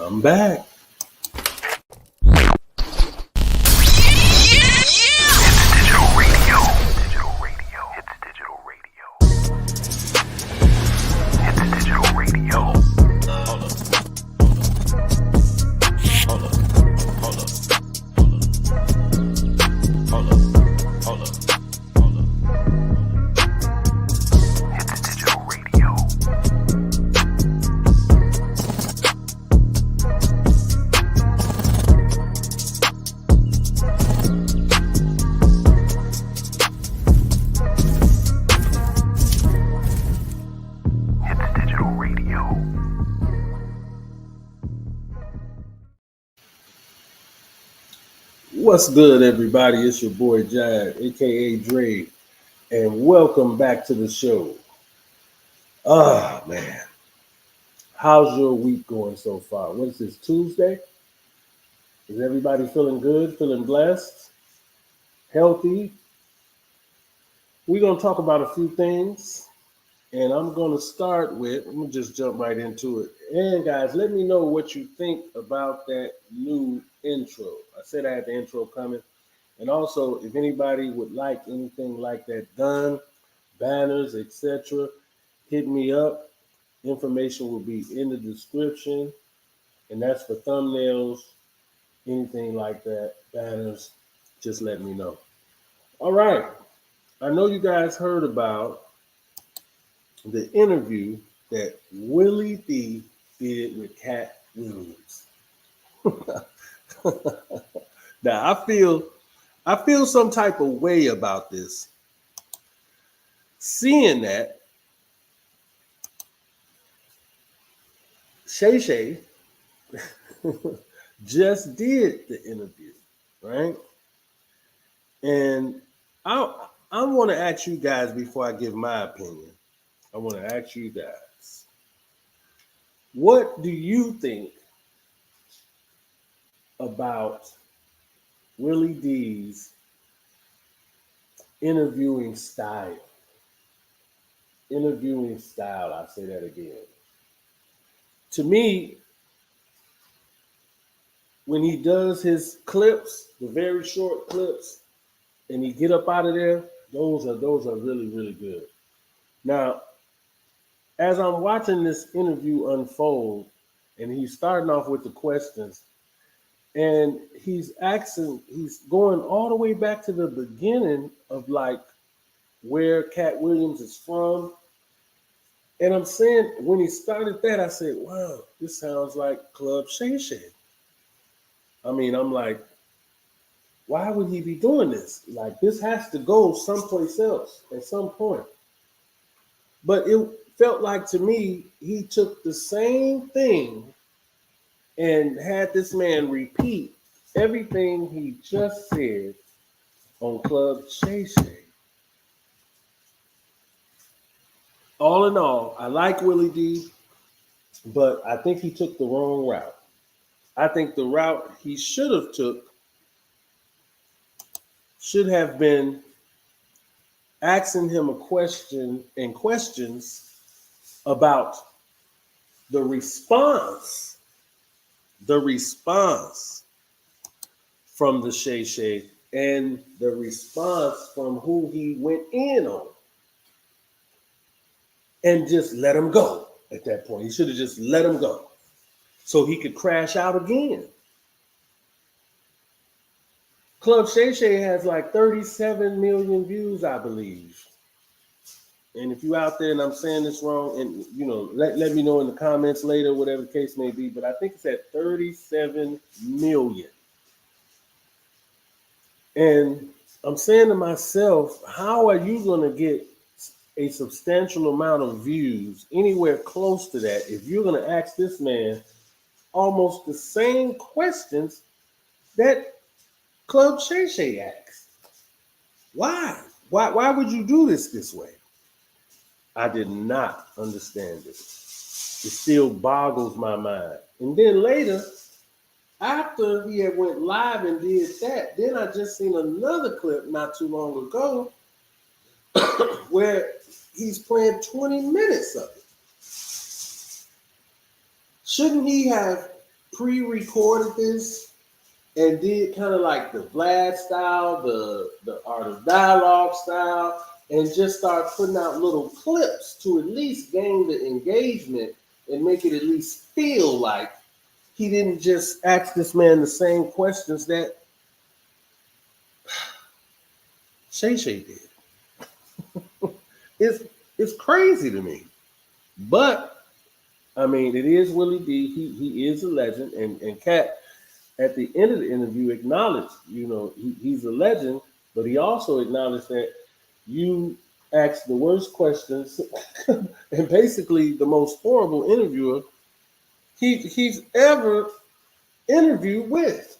I'm back. What's good, everybody? It's your boy Jad, aka Dre, and welcome back to the show. Oh man, how's your week going so far? What is this, Tuesday? Is everybody feeling good, feeling blessed, healthy? We're going to talk about a few things, and I'm going to start with, I'm going to just jump right into it. And guys, let me know what you think about that new intro. I said I had the intro coming. And also, if anybody would like anything like that done, banners, etc., hit me up. Information will be in the description. And that's for thumbnails, anything like that, banners, just let me know. All right. I know you guys heard about the interview that Willie D did with Katt Williams. Now, I feel some type of way about this. Seeing that Shay just did the interview, right? And I want to ask you guys before I give my opinion. I want to ask you guys, what do you think about Willie D's interviewing style? Interviewing style, I'll say that again. To me, when he does his clips, the very short clips, and he get up out of there, those are really, really good. Now, as I'm watching this interview unfold, and he's starting off with the questions, and he's going all the way back to the beginning of like where Katt Williams is from. And I'm saying, when he started that, I said, wow, this sounds like Club Shay Shay. I mean, I'm like, why would he be doing this? Like, this has to go someplace else at some point. But it felt like to me, he took the same thing and had this man repeat everything he just said on Club Shay Shay. All in all, I like Willie D, but I think he took the wrong route. I think the route he should have took should have been asking him a question and questions about the response from the Shay Shay and the response from who he went in on. And just let him go at that point. He should have just let him go so he could crash out again. Club Shay Shay has like 37 million views, I believe. And if you out there and I'm saying this wrong, and you know, let me know in the comments later, whatever the case may be, but I think it's at 37 million. And I'm saying to myself, how are you going to get a substantial amount of views anywhere close to that if you're going to ask this man almost the same questions that Club Shay Shay asked? Why would you do this way? I did not understand it. It still boggles my mind. And then later, after he had went live and did that, then I just seen another clip not too long ago where he's playing 20 minutes of it. Shouldn't he have pre-recorded this and did kind of like the Vlad style, the Art of Dialogue style, and just start putting out little clips to at least gain the engagement and make it at least feel like he didn't just ask this man the same questions that Shay Shay did. It's crazy to me. But I mean, it is Willie D. He is a legend, and Katt at the end of the interview acknowledged, he's a legend, but he also acknowledged that you asked the worst questions and basically the most horrible interviewer he's ever interviewed with.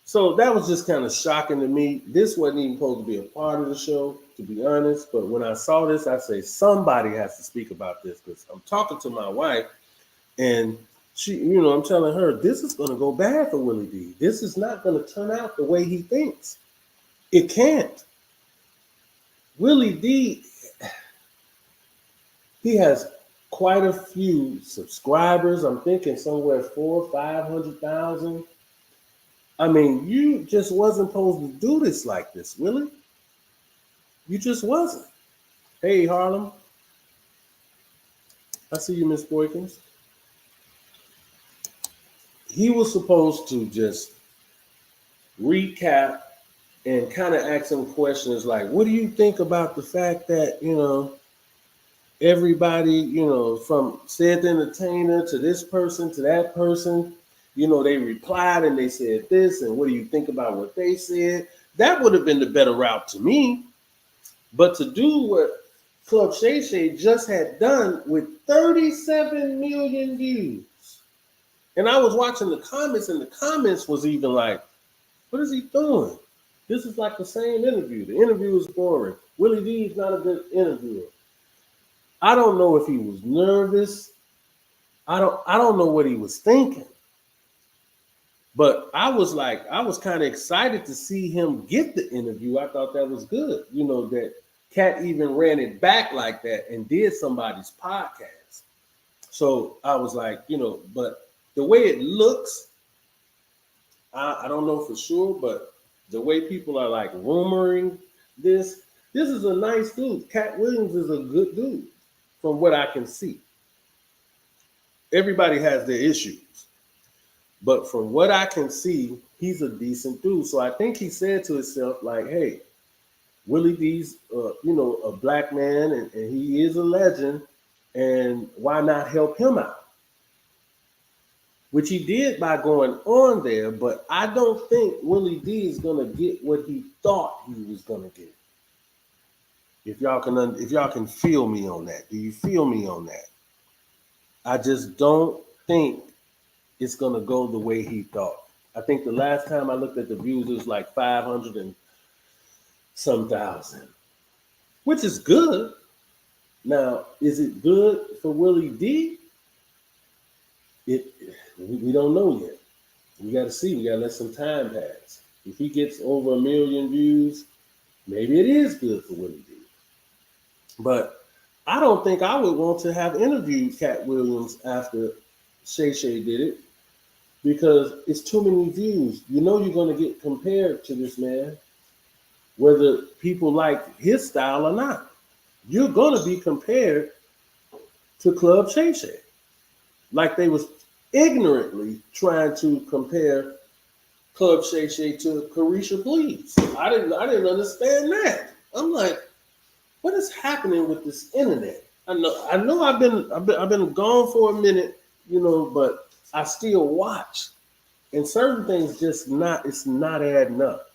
So that was just kind of shocking to me. This wasn't even supposed to be a part of the show, to be honest. But when I saw this, I say somebody has to speak about this, because I'm talking to my wife, and she, I'm telling her this is going to go bad for Willie D. This is not going to turn out the way he thinks. It can't. Willie D, he has quite a few subscribers. I'm thinking somewhere 400,000 or 500,000. I mean, you just wasn't supposed to do this like this, Willie. You just wasn't. Hey, Harlem. I see you, Miss Boykins. He was supposed to just recap and kind of ask some questions like, what do you think about the fact that, everybody, from said entertainer to this person to that person, they replied and they said this, and what do you think about what they said? That would have been the better route to me. But to do what Club Shay Shay just had done with 37 million views. And I was watching the comments, and the comments was even like, what is he doing? This is like the same interview. The interview is boring. Willie D is not a good interviewer. I don't know if he was nervous. I don't know what he was thinking. But I was kind of excited to see him get the interview. I thought that was good. That Katt even ran it back like that and did somebody's podcast. So I was like, but the way it looks, I don't know for sure, but the way people are like rumoring this is a nice dude. Katt Williams is a good dude from what I can see. Everybody has their issues. But from what I can see, he's a decent dude. So I think he said to himself, like, hey, Willie D's, a black man, and he is a legend, and why not help him out? Which he did by going on there, but I don't think Willie D is going to get what he thought he was going to get. If y'all can feel me on that. Do you feel me on that? I just don't think it's going to go the way he thought. I think the last time I looked at the views, it was like 500 and some thousand, which is good. Now, is it good for Willie D? We don't know yet. We got to see. We got to let some time pass. If he gets over 1 million views, maybe it is good for Willie D. But I don't think I would want to have interviewed Katt Williams after Shay Shay did it, because it's too many views. You're going to get compared to this man, whether people like his style or not. You're going to be compared to Club Shay Shay, like they was ignorantly trying to compare Club Shay Shay to Carisha Please. I didn't understand that. I'm like, what is happening with this internet? I know I've been gone for a minute, but I still watch. And certain things it's not adding up.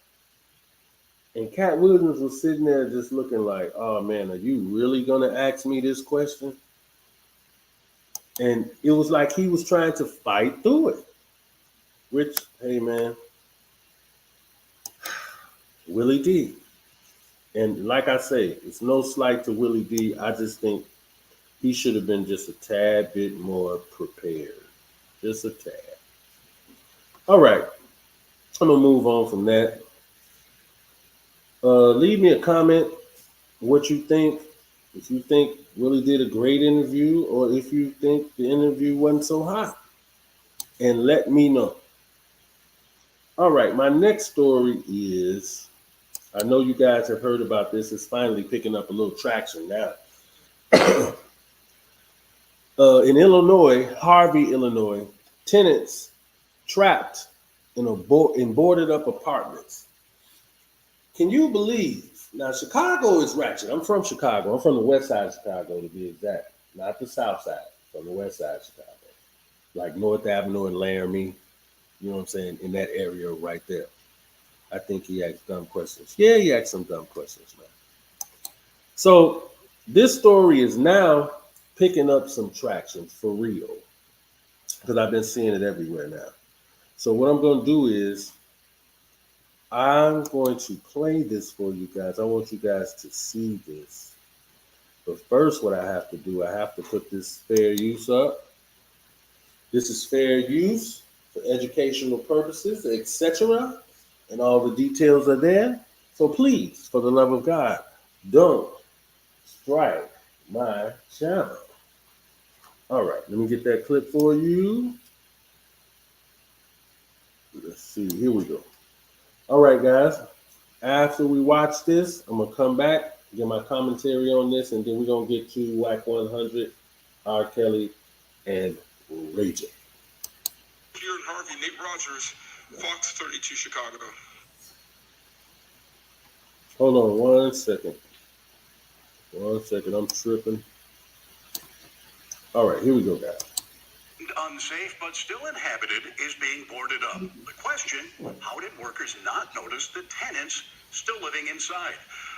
And Katt Williams was sitting there just looking like, oh man, are you really gonna ask me this question? And it was like he was trying to fight through it. Which, hey man, Willie D. And like I say, it's no slight to Willie D. I just think he should have been just a tad bit more prepared. Just a tad. All right. I'm going to move on from that. Leave me a comment what you think. If you think Willie did a great interview, or if you think the interview wasn't so hot. and let me know. All right, my next story is, I know you guys have heard about this. It's finally picking up a little traction now. In Illinois, Harvey, Illinois, tenants trapped in boarded up apartments. Can you believe? Now, Chicago is ratchet. I'm from Chicago. I'm from the west side of Chicago, to be exact. Not the south side, from the west side of Chicago. Like North Avenue and Laramie, you know what I'm saying? In that area right there. I think he asked dumb questions. Yeah, he asked some dumb questions, man. So this story is now picking up some traction for real. Because I've been seeing it everywhere now. So what I'm going to do is I'm going to play this for you guys. I want you guys to see this. But first, what I have to do, I have to put this fair use up. This is fair use for educational purposes, etc. And all the details are there. So please, for the love of God, don't strike my channel. All right, let me get that clip for you. Let's see, here we go. All right, guys. After we watch this, I'm going to come back, get my commentary on this, and then we're going to get to Wack100, R.kelly, and Ray J. Here in Harvey, Nate Rogers, Fox 32 Chicago. Hold on 1 second. 1 second, I'm tripping. All right, here we go, guys. Unsafe but still inhabited is being boarded up. The question, how did workers not notice the tenants still living inside?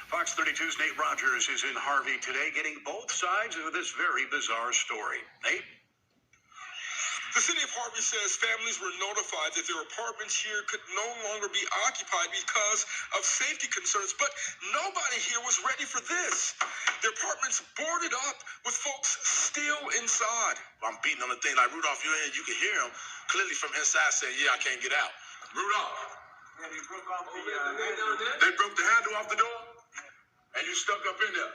Fox 32's Nate Rogers is in Harvey today getting both sides of this very bizarre story. Nate? The city of Harvey says families were notified that their apartments here could no longer be occupied because of safety concerns, but nobody here was ready for this. Their apartments boarded up with folks still inside. I'm beating on the thing like, Rudolph, you're in, you can hear him clearly from inside saying, yeah, I can't get out. Rudolph. Yeah, they broke off they broke the handle off the door, and you stuck up in there.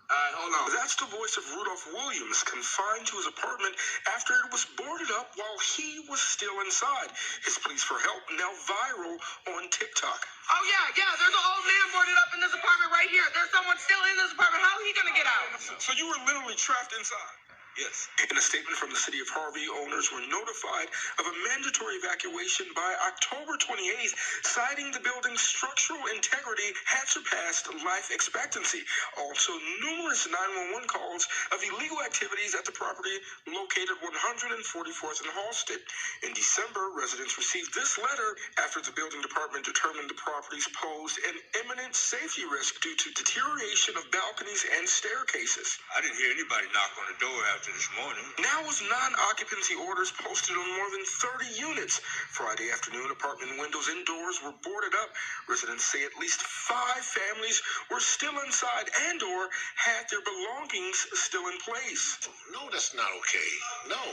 All right, hold on. That's the voice of Rudolph Williams, confined to his apartment after it was boarded up while he was still inside. His pleas for help now viral on TikTok. Oh, yeah, there's an old man boarded up in this apartment right here. There's someone still in this apartment. How are he going to get out? So you were literally trapped inside? Yes. In a statement from the city of Harvey, owners were notified of a mandatory evacuation by October 28th, citing the building's structural integrity had surpassed life expectancy. Also, numerous 911 calls of illegal activities at the property located 144th and Halsted. In December, residents received this letter after the building department determined the properties posed an imminent safety risk due to deterioration of balconies and staircases. I didn't hear anybody knock on the door after this morning. Now was non-occupancy orders posted on more than 30 units. Friday afternoon, apartment windows indoors were boarded up. Residents say at least 5 families were still inside and or had their belongings still in place. No, that's not okay. No,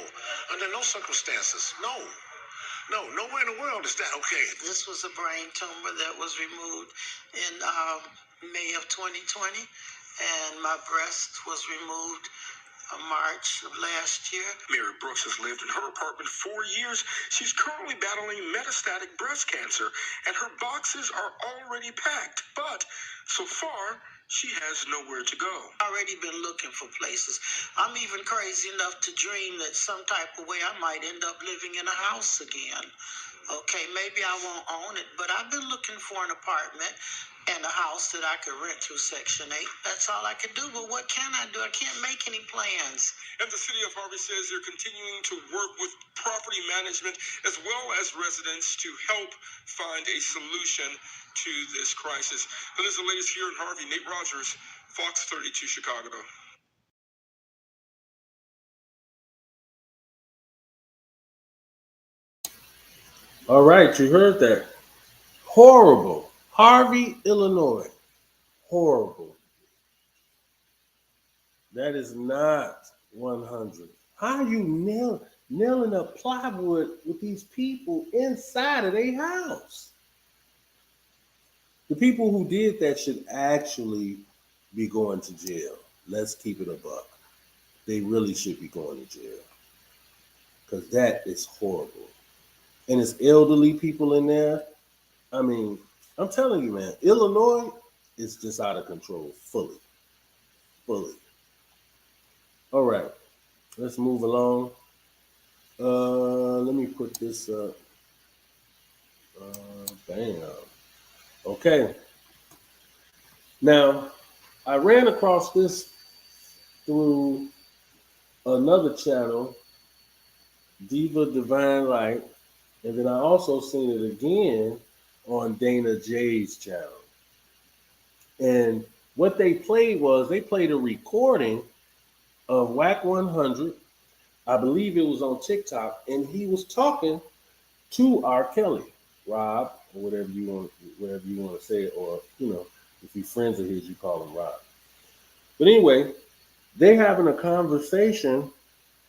under no circumstances. No, nowhere in the world is that okay. This was a brain tumor that was removed in May of 2020, and my breast was removed March of last year. Mary Brooks has lived in her apartment 4 years. She's currently battling metastatic breast cancer, and her boxes are already packed. But so far, she has nowhere to go. Already been looking for places. I'm even crazy enough to dream that some type of way I might end up living in a house again. Okay, maybe I won't own it, but I've been looking for an apartment and a house that I could rent through Section 8. That's all I could do, but what can I do? I can't make any plans. And the city of Harvey says they're continuing to work with property management as well as residents to help find a solution to this crisis. That is the latest here in Harvey. Nate Rogers, Fox 32 Chicago. All right, you heard that. Horrible. Harvey, Illinois. Horrible. That is not 100. How are you nailing up plywood with these people inside of their house? The people who did that should actually be going to jail. Let's keep it a buck. They really should be going to jail. because that is horrible. And it's elderly people in there. I mean, I'm telling you, man, Illinois is just out of control, fully. All right, let's move along. Let me put this up. Bam. Okay. Now, I ran across this through another channel, Diva Divine Light, and then I also seen it again on Dana J's channel. And what they played was they played a recording of Wack100. I believe it was on TikTok, and he was talking to R. Kelly, Rob, or whatever you want to say, or if you're friends of his, you call him Rob. But anyway, they having a conversation,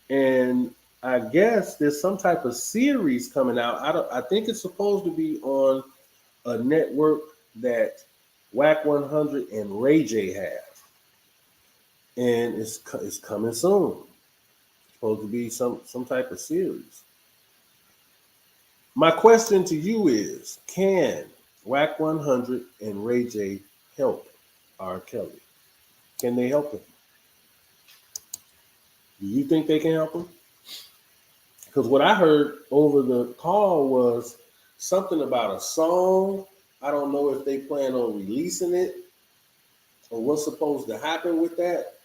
and I guess there's some type of series coming out. I think it's supposed to be on a network that Wack100 and Ray J have, and it's coming soon. It's supposed to be some type of series. My question to you is, can Wack100 and Ray J help R. Kelly? Can they help him? Do you think they can help him? Because what I heard over the call was something about a song. I don't know if they plan on releasing it or what's supposed to happen with that.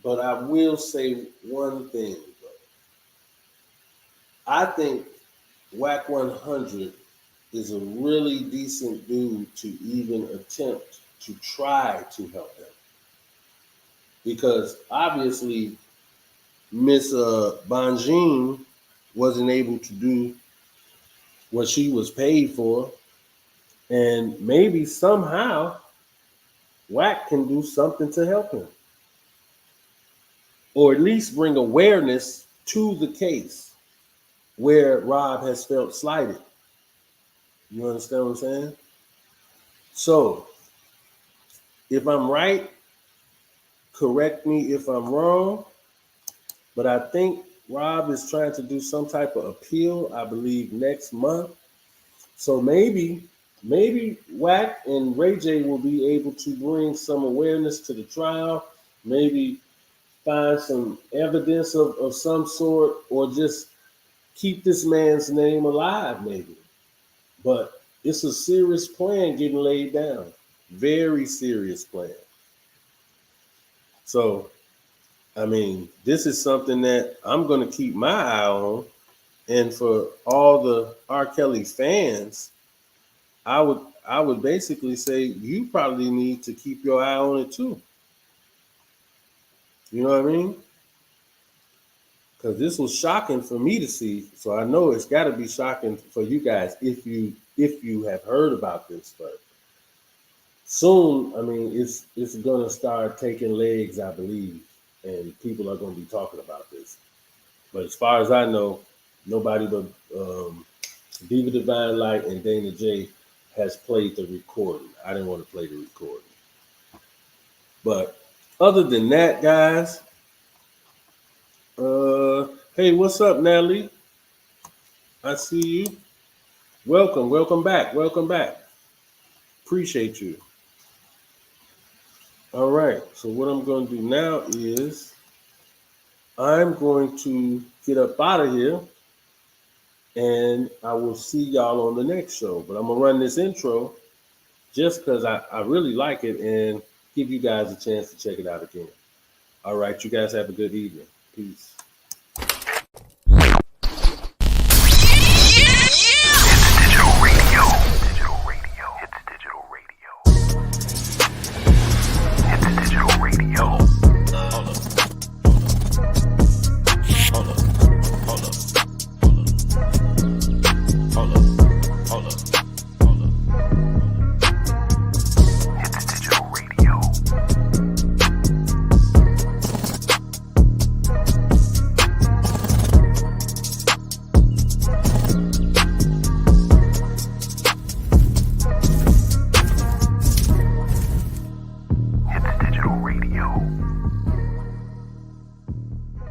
But I will say one thing. I think Wack100 is a really decent dude to even attempt to try to help him. Because obviously Miss Bonjean wasn't able to do what she was paid for. And maybe somehow Wack can do something to help him. Or at least bring awareness to the case where Rob has felt slighted. You understand what I'm saying? So, if I'm right, correct me if I'm wrong, but I think Rob is trying to do some type of appeal, I believe, next month. So maybe Wack and Ray J will be able to bring some awareness to the trial, maybe find some evidence of some sort, or just keep this man's name alive, maybe. But it's a serious plan getting laid down. Very serious plan. So, I mean, this is something that I'm going to keep my eye on. And for all the R. Kelly fans, I would basically say you probably need to keep your eye on it too. You know what I mean? Because this was shocking for me to see. So I know it's got to be shocking for you guys if you have heard about this. But soon, I mean, it's going to start taking legs, I believe, and people are going to be talking about this. But as far as I know, nobody but Diva Divine Light and Dana J has played the recording. I didn't want to play the recording. But other than that, guys, hey, what's up, Natalie? I see you. Welcome back. Appreciate you. All right, so what I'm going to do now is I'm going to get up out of here, and I will see y'all on the next show. But I'm going to run this intro just because I really like it and give you guys a chance to check it out again. All right, you guys have a good evening. Peace.